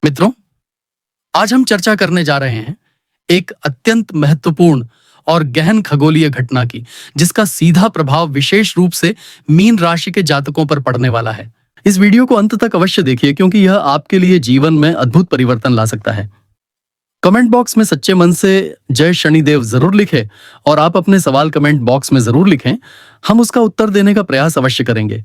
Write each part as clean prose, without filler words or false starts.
मित्रों, आज हम चर्चा करने जा रहे हैं एक अत्यंत महत्वपूर्ण और गहन खगोलीय घटना की, जिसका सीधा प्रभाव विशेष रूप से मीन राशि के जातकों पर पड़ने वाला है। इस वीडियो को अंत तक अवश्य देखिए, क्योंकि यह आपके लिए जीवन में अद्भुत परिवर्तन ला सकता है। कमेंट बॉक्स में सच्चे मन से जय शनिदेव जरूर लिखें और आप अपने सवाल कमेंट बॉक्स में जरूर लिखें। हम उसका उत्तर देने का प्रयास अवश्य करेंगे।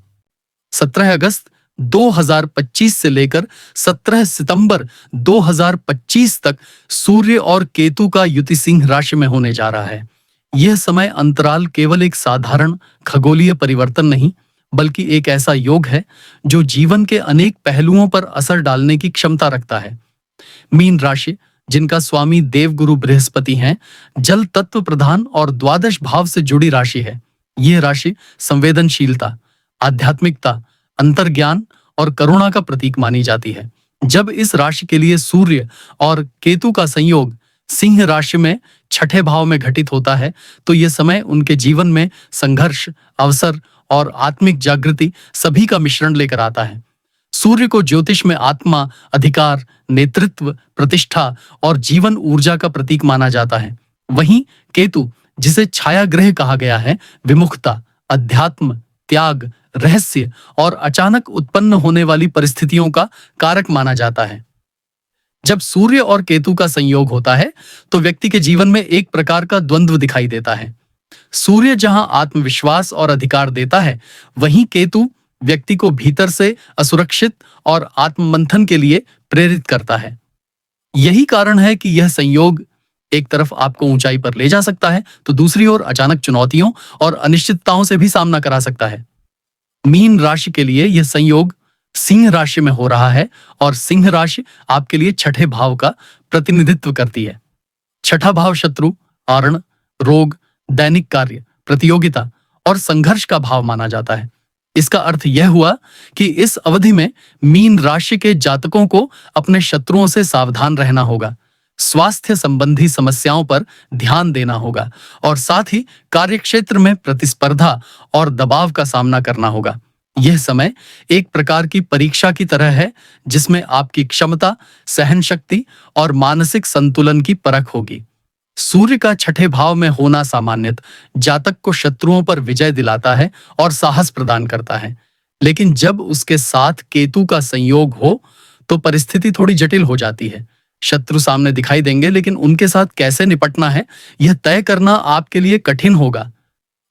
17 अगस्त 2025 से लेकर 17 सितंबर 2025 तक सूर्य और केतु का युति सिंह राशि में होने जा रहा है। यह समय अंतराल केवल एक साधारण खगोलीय परिवर्तन नहीं, बल्कि एक ऐसा योग है जो जीवन के अनेक पहलुओं पर असर डालने की क्षमता रखता है। मीन राशि, जिनका स्वामी देवगुरु बृहस्पति हैं, जल तत्व प्रधान और द्वादश भाव से जुड़ी राशि है। यह राशि संवेदनशीलता, आध्यात्मिकता, अंतर्ज्ञान और करुणा का प्रतीक मानी जाती है। जब इस राशि के लिए सूर्य और केतु का संयोग सिंह राशि में छठे भाव में घटित होता है, तो यह समय उनके जीवन में संघर्ष, अवसर और आत्मिक जागृति सभी का मिश्रण लेकर आता है। सूर्य को ज्योतिष में आत्मा, अधिकार, नेतृत्व, प्रतिष्ठा और जीवन ऊर्जा का प्रतीक माना जाता है। वहीं केतु, जिसे छाया ग्रह कहा गया है, विमुखता, अध्यात्म, त्याग, रहस्य और अचानक उत्पन्न होने वाली परिस्थितियों का कारक माना जाता है। जब सूर्य और केतु का संयोग होता है, तो व्यक्ति के जीवन में एक प्रकार का द्वंद्व दिखाई देता है। सूर्य जहां आत्मविश्वास और अधिकार देता है, वहीं केतु व्यक्ति को भीतर से असुरक्षित और आत्ममंथन के लिए प्रेरित करता है। यही कारण है कि यह संयोग एक तरफ आपको ऊंचाई पर ले जा सकता है, तो दूसरी ओर अचानक चुनौतियों और अनिश्चितताओं से भी सामना करा सकता है। मीन राशि के लिए यह संयोग सिंह राशि में हो रहा है और सिंह राशि आपके लिए छठे भाव का प्रतिनिधित्व करती है। छठा भाव शत्रु, आरण, रोग, दैनिक कार्य, प्रतियोगिता और संघर्ष का भाव माना जाता है। इसका अर्थ यह हुआ कि इस अवधि में मीन राशि के जातकों को अपने शत्रुओं से सावधान रहना होगा, स्वास्थ्य संबंधी समस्याओं पर ध्यान देना होगा और साथ ही कार्यक्षेत्र में प्रतिस्पर्धा और दबाव का सामना करना होगा। यह समय एक प्रकार की परीक्षा की तरह है, जिसमें आपकी क्षमता, सहन शक्ति और मानसिक संतुलन की परख होगी। सूर्य का छठे भाव में होना सामान्यतः जातक को शत्रुओं पर विजय दिलाता है और साहस प्रदान करता है, लेकिन जब उसके साथ केतु का संयोग हो तो परिस्थिति थोड़ी जटिल हो जाती है। शत्रु सामने दिखाई देंगे, लेकिन उनके साथ कैसे निपटना है, यह तय करना आपके लिए कठिन होगा।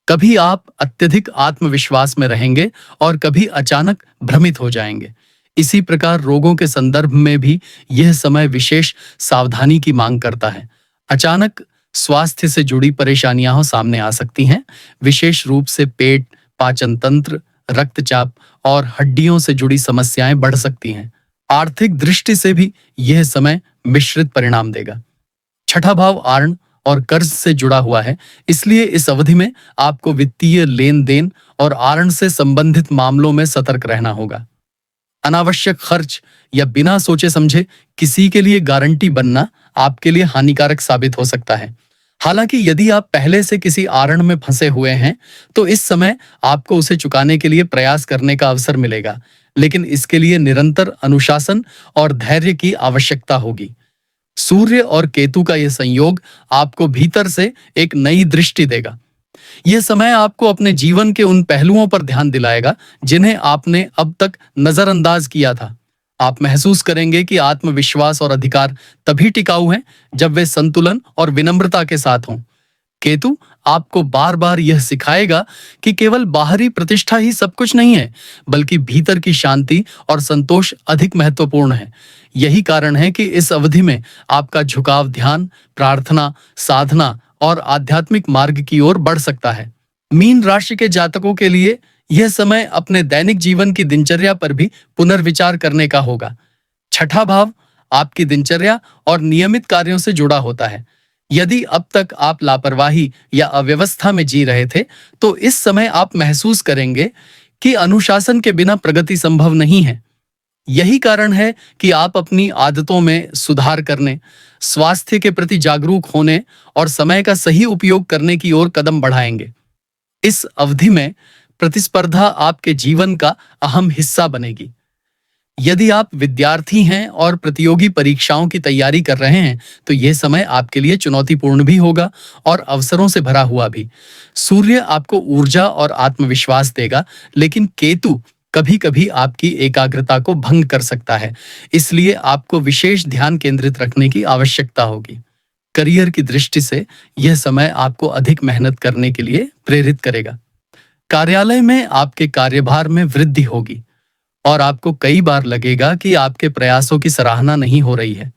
कभी आप अत्यधिक आत्मविश्वास में रहेंगे और कभी अचानक भ्रमित हो जाएंगे। इसी प्रकार रोगों के संदर्भ में भी यह समय विशेष सावधानी की मांग करता है। अचानक स्वास्थ्य से जुड़ी परेशानियां सामने आ सकती हैं, विशेष रूप से पेट, पाचन तंत्र, रक्तचाप और हड्डियों से जुड़ी समस्याएं बढ़ सकती हैं। आर्थिक दृष्टि से भी यह समय मिश्रित परिणाम देगा। छठा भाव आर्ण और कर्ज से जुड़ा हुआ है, इसलिए इस अवधि में आपको वित्तीय लेन देन और आर्ण से संबंधित मामलों में सतर्क रहना होगा। अनावश्यक खर्च या बिना सोचे समझे किसी के लिए गारंटी बनना आपके लिए हानिकारक साबित हो सकता है। हालांकि यदि आप पहले से किसी आरण में फंसे हुए हैं, तो इस समय आपको उसे चुकाने के लिए प्रयास करने का अवसर मिलेगा, लेकिन इसके लिए निरंतर अनुशासन और धैर्य की आवश्यकता होगी। सूर्य और केतु का यह संयोग आपको भीतर से एक नई दृष्टि देगा। यह समय आपको अपने जीवन के उन पहलुओं पर ध्यान दिलाएगा जिन्हें आपने अब तक नजरअंदाज किया था। आप महसूस करेंगे कि आत्मविश्वास और अधिकार तभी टिकाऊ हैं जब वे संतुलन और विनम्रता के साथ हों। केतु आपको बार बार यह सिखाएगा कि केवल बाहरी प्रतिष्ठा ही सब कुछ नहीं है, बल्कि भीतर की शांति और संतोष अधिक महत्वपूर्ण है। यही कारण है कि इस अवधि में आपका झुकाव ध्यान, प्रार्थना, साधना और आध्यात्मिक मार्ग की ओर बढ़ सकता है। मीन राशि के जातकों के लिए यह समय अपने दैनिक जीवन की दिनचर्या पर भी पुनर्विचार करने का होगा। छठा भाव आपकी दिनचर्या और नियमित कार्यों से जुड़ा होता है। यदि अब तक आप लापरवाही या अव्यवस्था में जी रहे थे, तो इस समय आप महसूस करेंगे कि अनुशासन के बिना प्रगति संभव नहीं है। यही कारण है कि आप अपनी आदतों में सुधार करने, स्वास्थ्य के प्रति जागरूक होने और समय का सही उपयोग करने की ओर कदम बढ़ाएंगे। इस अवधि में प्रतिस्पर्धा आपके जीवन का अहम हिस्सा बनेगी। यदि आप विद्यार्थी हैं और प्रतियोगी परीक्षाओं की तैयारी कर रहे हैं, तो यह समय आपके लिए चुनौतीपूर्ण भी होगा और अवसरों से भरा हुआ भी। सूर्य आपको ऊर्जा और आत्मविश्वास देगा, लेकिन केतु कभी-कभी आपकी एकाग्रता को भंग कर सकता है। इसलिए आपको विशेष ध्यान केंद्रित रखने की आवश्यकता होगी। करियर की दृष्टि से यह समय आपको अधिक मेहनत करने के लिए प्रेरित करेगा। कार्यालय में आपके कार्यभार में वृद्धि होगी और आपको कई बार लगेगा कि आपके प्रयासों की सराहना नहीं हो रही है।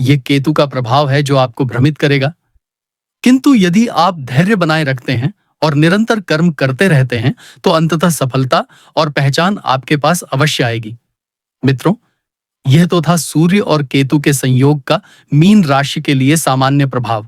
यह केतु का प्रभाव है जो आपको भ्रमित करेगा। किंतु यदि आप धैर्य बनाए रखते हैं और निरंतर कर्म करते रहते हैं, तो अंततः सफलता और पहचान आपके पास अवश्य आएगी। मित्रों, यह तो था सूर्य और केतु के संयोग का मीन राशि के लिए सामान्य प्रभाव।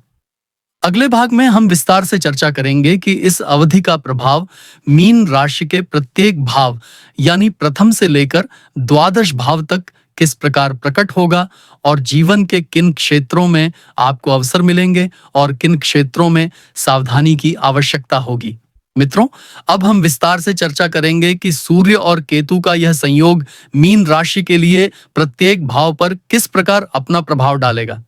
अगले भाग में हम विस्तार से चर्चा करेंगे कि इस अवधि का प्रभाव मीन राशि के प्रत्येक भाव यानी प्रथम से लेकर द्वादश भाव तक किस प्रकार प्रकट होगा और जीवन के किन क्षेत्रों में आपको अवसर मिलेंगे और किन क्षेत्रों में सावधानी की आवश्यकता होगी। मित्रों, अब हम विस्तार से चर्चा करेंगे कि सूर्य और केतु का यह संयोग मीन राशि के लिए प्रत्येक भाव पर किस प्रकार अपना प्रभाव डालेगा।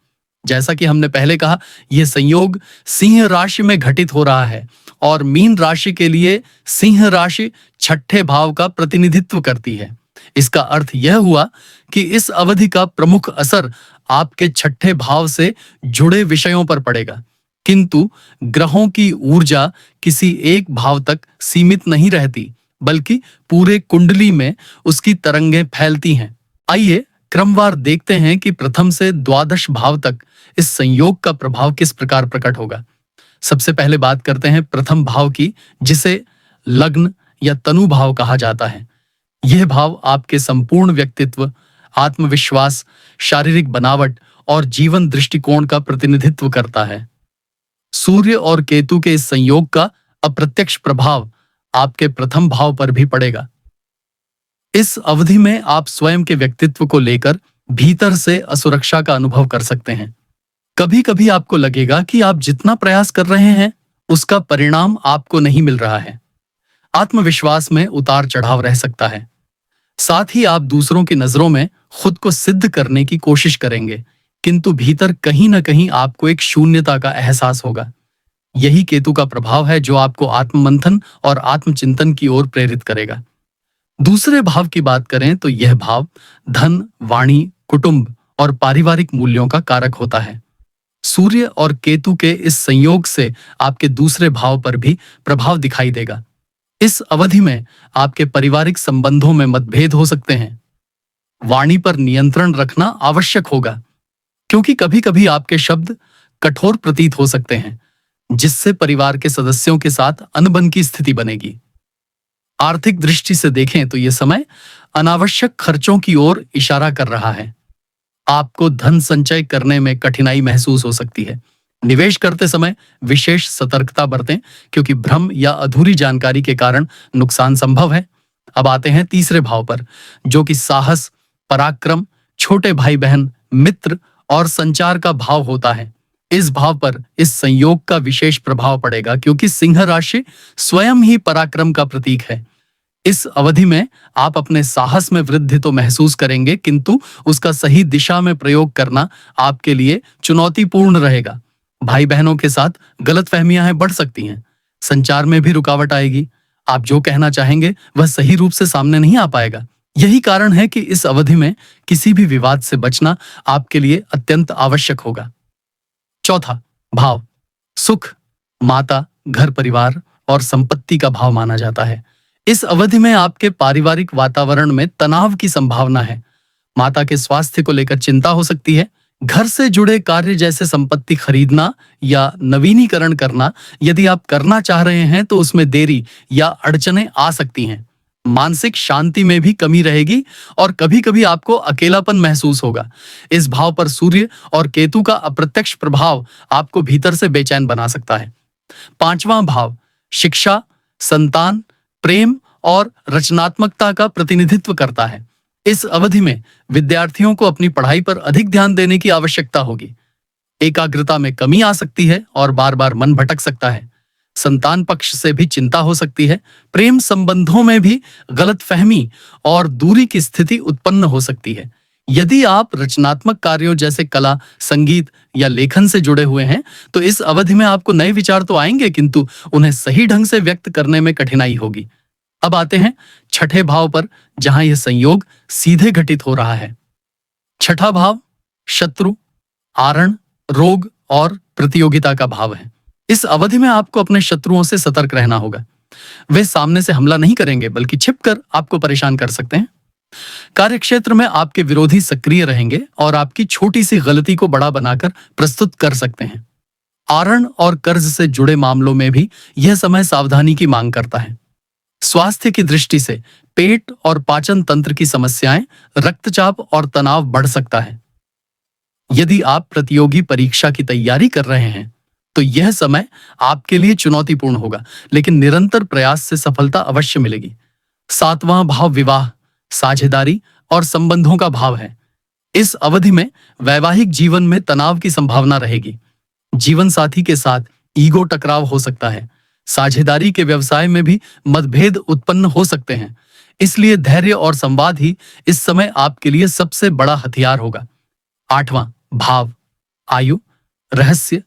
जैसा कि हमने पहले कहा, यह संयोग सिंह राशि में घटित हो रहा है और मीन राशि के लिए सिंह राशि छठे भाव का प्रतिनिधित्व करती है। इसका अर्थ यह हुआ कि इस अवधि का प्रमुख असर आपके छठे भाव से जुड़े विषयों पर पड़ेगा, किंतु ग्रहों की ऊर्जा किसी एक भाव तक सीमित नहीं रहती, बल्कि पूरे कुंडली में उसकी तरंगें फैलती हैं। आइए क्रमवार देखते हैं कि प्रथम से द्वादश भाव तक इस संयोग का प्रभाव किस प्रकार प्रकट होगा। सबसे पहले बात करते हैं प्रथम भाव की, जिसे लग्न या तनु भाव कहा जाता है। यह भाव आपके संपूर्ण व्यक्तित्व, आत्मविश्वास, शारीरिक बनावट और जीवन दृष्टिकोण का प्रतिनिधित्व करता है। सूर्य और केतु के इस संयोग का अप्रत्यक्ष प्रभाव आपके प्रथम भाव पर भी पड़ेगा। इस अवधि में आप स्वयं के व्यक्तित्व को लेकर भीतर से असुरक्षा का अनुभव कर सकते हैं। कभी कभी आपको लगेगा कि आप जितना प्रयास कर रहे हैं, उसका परिणाम आपको नहीं मिल रहा है। आत्मविश्वास में उतार चढ़ाव रह सकता है। साथ ही आप दूसरों की नजरों में खुद को सिद्ध करने की कोशिश करेंगे, किंतु भीतर कहीं ना कहीं आपको एक शून्यता का एहसास होगा। यही केतु का प्रभाव है जो आपको आत्ममंथन और आत्मचिंतन की ओर प्रेरित करेगा। दूसरे भाव की बात करें तो यह भाव धन, वाणी, कुटुंब और पारिवारिक मूल्यों का कारक होता है। सूर्य और केतु के इस संयोग से आपके दूसरे भाव पर भी प्रभाव दिखाई देगा। इस अवधि में आपके पारिवारिक संबंधों में मतभेद हो सकते हैं। वाणी पर नियंत्रण रखना आवश्यक होगा, क्योंकि कभी-कभी आपके शब्द कठोर प्रतीत हो सकते हैं, जिससे परिवार के सदस्यों के साथ अनबन की स्थिति बनेगी। आर्थिक दृष्टि से देखें तो यह समय अनावश्यक खर्चों की ओर इशारा कर रहा है। आपको धन संचय करने में कठिनाई महसूस हो सकती है। निवेश करते समय विशेष सतर्कता बरतें, क्योंकि भ्रम या अधूरी जानकारी के कारण नुकसान संभव है। अब आते हैं तीसरे भाव पर, जो कि साहस, पराक्रम, छोटे भाई बहन, मित्र और संचार का भाव होता है। इस भाव पर इस संयोग का विशेष प्रभाव पड़ेगा, क्योंकि सिंह राशि स्वयं ही पराक्रम का प्रतीक है। इस अवधि में आप अपने साहस में वृद्धि तो महसूस करेंगे, किंतु उसका सही दिशा में प्रयोग करना आपके लिए चुनौतीपूर्ण रहेगा। भाई बहनों के साथ गलतफहमियां बढ़ सकती हैं। संचार में भी रुकावट आएगी। आप जो कहना चाहेंगे वह सही रूप से सामने नहीं आ पाएगा। यही कारण है कि इस अवधि में किसी भी विवाद से बचना आपके लिए अत्यंत आवश्यक होगा। चौथा भाव सुख, माता, घर परिवार और संपत्ति का भाव माना जाता है। इस अवधि में आपके पारिवारिक वातावरण में तनाव की संभावना है। माता के स्वास्थ्य को लेकर चिंता हो सकती है। घर से जुड़े कार्य जैसे संपत्ति खरीदना या नवीनीकरण करना यदि आप करना चाह रहे हैं तो उसमें देरी या अड़चनें आ सकती हैं। मानसिक शांति में भी कमी रहेगी और कभी-कभी आपको अकेलापन महसूस होगा। इस भाव पर सूर्य और केतु का अप्रत्यक्ष प्रभाव आपको भीतर से बेचैन बना सकता है। पांचवां भाव शिक्षा, संतान, प्रेम और रचनात्मकता का प्रतिनिधित्व करता है। इस अवधि में विद्यार्थियों को अपनी पढ़ाई पर अधिक ध्यान देने की आवश्यकता होगी। एकाग्रता में कमी आ सकती है और बार-बार मन भटक सकता है। संतान पक्ष से भी चिंता हो सकती है। प्रेम संबंधों में भी गलतफहमी और दूरी की स्थिति उत्पन्न हो सकती है। यदि आप रचनात्मक कार्यों जैसे कला, संगीत या लेखन से जुड़े हुए हैं, तो इस अवधि में आपको नए विचार तो आएंगे, किंतु उन्हें सही ढंग से व्यक्त करने में कठिनाई होगी। अब आते हैं छठे भाव पर, जहां यह संयोग सीधे घटित हो रहा है। छठा भाव शत्रु, आरण, रोग और प्रतियोगिता का भाव है। इस अवधि में आपको अपने शत्रुओं से सतर्क रहना होगा। वे सामने से हमला नहीं करेंगे, बल्कि छिपकर आपको परेशान कर सकते हैं। कार्यक्षेत्र में आपके विरोधी सक्रिय रहेंगे और आपकी छोटी सी गलती को बड़ा बनाकर प्रस्तुत कर सकते हैं। आरण और कर्ज से जुड़े मामलों में भी यह समय सावधानी की मांग करता है। स्वास्थ्य की दृष्टि से पेट और पाचन तंत्र की समस्याएं, रक्तचाप और तनाव बढ़ सकता है। यदि आप प्रतियोगी परीक्षा की तैयारी कर रहे हैं, तो यह समय आपके लिए चुनौतीपूर्ण होगा, लेकिन निरंतर प्रयास से सफलता अवश्य मिलेगी। सातवां भाव विवाह, साझेदारी और संबंधों का भाव है। इस अवधि में वैवाहिक जीवन में तनाव की संभावना रहेगी। जीवन साथी के साथ ईगो टकराव हो सकता है। साझेदारी के व्यवसाय में भी मतभेद उत्पन्न हो सकते हैं। इसलिए धैर्य और संवाद ही इस समय आपके लिए सबसे बड़ा हथियार होगा। आठवां भाव आयु, रहस्य,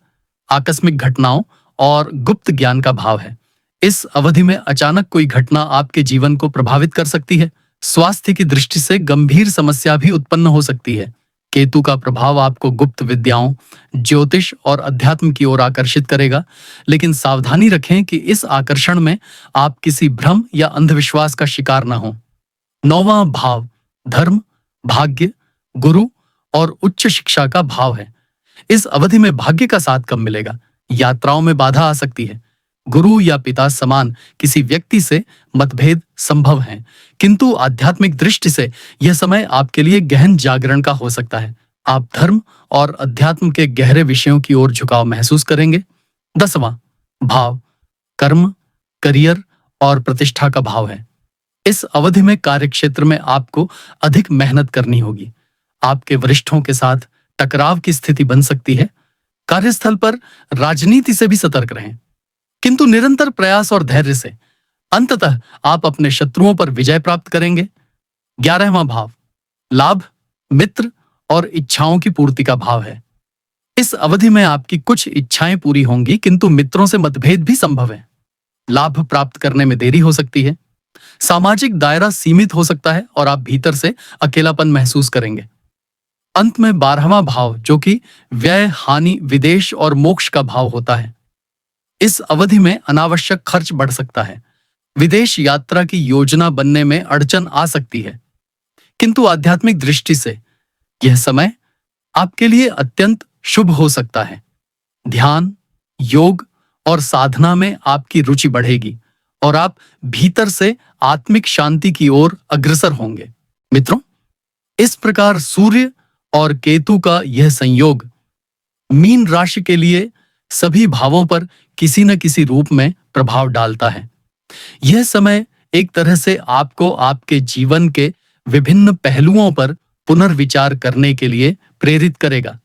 आकस्मिक घटनाओं और गुप्त ज्ञान का भाव है। इस अवधि में अचानक कोई घटना आपके जीवन को प्रभावित कर सकती है। स्वास्थ्य की दृष्टि से गंभीर समस्या भी उत्पन्न हो सकती है। केतु का प्रभाव आपको गुप्त विद्याओं, ज्योतिष और अध्यात्म की ओर आकर्षित करेगा, लेकिन सावधानी रखें कि इस आकर्षण में आप किसी भ्रम या अंधविश्वास का शिकार न हो। नौवां भाव धर्म, भाग्य, गुरु और उच्च शिक्षा का भाव है। इस अवधि में भाग्य का साथ कम मिलेगा। यात्राओं में बाधा आ सकती है। गुरु या पिता समान किसी व्यक्ति से मतभेद संभव हैं, किंतु आध्यात्मिक दृष्टि से यह समय आपके लिए गहन जागरण का हो सकता है। आप धर्म और अध्यात्म के गहरे विषयों की ओर झुकाव महसूस करेंगे। 10वां भाव कर्म, करियर और प्रतिष्ठा का भाव है। इस अवधि में कार्यक्षेत्र में आपको अधिक मेहनत करनी होगी। आपके वरिष्ठों के साथ टकराव की स्थिति बन सकती है। कार्यस्थल पर राजनीति से भी सतर्क रहें, किंतु निरंतर प्रयास और धैर्य से अंततः आप अपने शत्रुओं पर विजय प्राप्त करेंगे। 11वां भाव लाभ, मित्र और इच्छाओं की पूर्ति का भाव है। इस अवधि में आपकी कुछ इच्छाएं पूरी होंगी, किंतु मित्रों से मतभेद भी संभव है। लाभ प्राप्त करने में देरी हो सकती है। सामाजिक दायरा सीमित हो सकता है और आप भीतर से अकेलापन महसूस करेंगे। अंत में 12वां भाव, जो कि व्यय, हानि, विदेश और मोक्ष का भाव होता है। इस अवधि में अनावश्यक खर्च बढ़ सकता है। विदेश यात्रा की योजना बनने में अड़चन आ सकती है, किंतु आध्यात्मिक दृष्टि से यह समय आपके लिए अत्यंत शुभ हो सकता है। ध्यान, योग और साधना में आपकी रुचि बढ़ेगी और आप भीतर से आत्मिक शांति की ओर अग्रसर होंगे। मित्रों, इस प्रकार सूर्य और केतु का यह संयोग मीन राशि के लिए सभी भावों पर किसी न किसी रूप में प्रभाव डालता है। यह समय एक तरह से आपको आपके जीवन के विभिन्न पहलुओं पर पुनर्विचार करने के लिए प्रेरित करेगा।